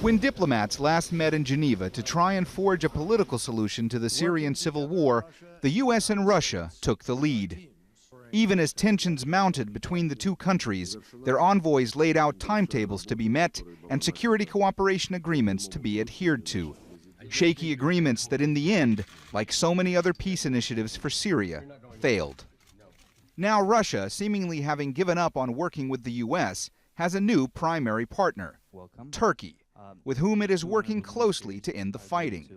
When diplomats last met in Geneva to try and forge a political solution to the Syrian civil war, the U.S. and Russia took the lead. Even as tensions mounted between the two countries, their envoys laid out timetables to be met and security cooperation agreements to be adhered to. Shaky agreements that in the end, like so many other peace initiatives for Syria, failed. Now Russia, seemingly having given up on working with the U.S., has a new primary partner, Turkey, with whom it is working closely to end the fighting.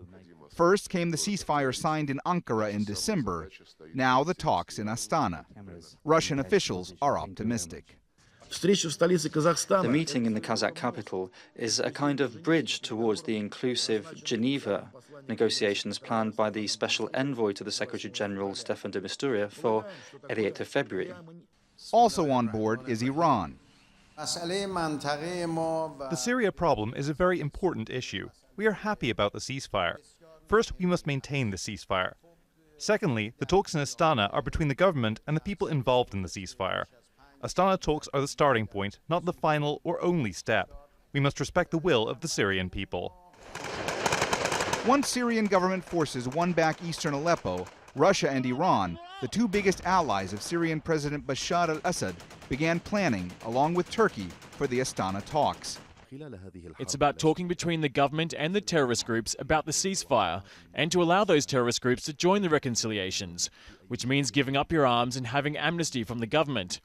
First came the ceasefire signed in Ankara in December, now the talks in Astana. Russian officials are optimistic. The meeting in the Kazakh capital is a kind of bridge towards the inclusive Geneva negotiations planned by the special envoy to the Secretary-General Stefan de Mistura for the 8th of February. Also on board is Iran. The Syria problem is a very important issue. We are happy about the ceasefire. First, we must maintain the ceasefire. Secondly, the talks in Astana are between the government and the people involved in the ceasefire. Astana talks are the starting point, not the final or only step. We must respect the will of the Syrian people. Once Syrian government forces won back eastern Aleppo, Russia and Iran, the two biggest allies of Syrian President Bashar al-Assad, began planning, along with Turkey, for the Astana talks. It's about talking between the government and the terrorist groups about the ceasefire and to allow those terrorist groups to join the reconciliations, which means giving up your arms and having amnesty from the government.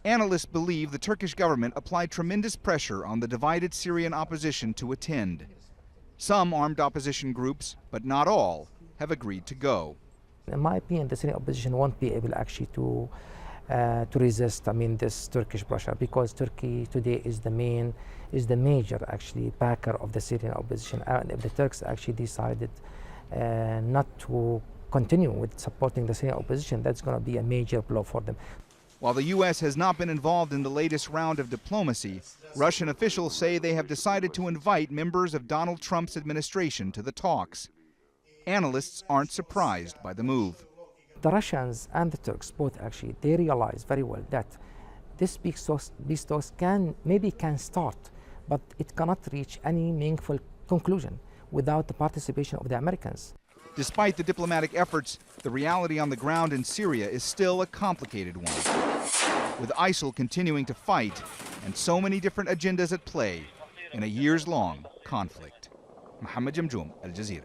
Analysts believe the Turkish government applied tremendous pressure on the divided Syrian opposition to attend. Some armed opposition groups, but not all, have agreed to go. In my opinion, the Syrian opposition won't be able actually to resist, this Turkish pressure, because Turkey today is the major actually backer of the Syrian opposition. And if the Turks actually decided not to continue with supporting the Syrian opposition, that's going to be a major blow for them. While the U.S. has not been involved in the latest round of diplomacy, Russian officials say they have decided to invite members of Donald Trump's administration to the talks. Analysts aren't surprised by the move. The Russians and the Turks both actually, they realize very well that this peace talks can start, but it cannot reach any meaningful conclusion without the participation of the Americans. Despite the diplomatic efforts, the reality on the ground in Syria is still a complicated one, with ISIL continuing to fight and so many different agendas at play in a years-long conflict. Mohammed, Jamjoom, Jazeera.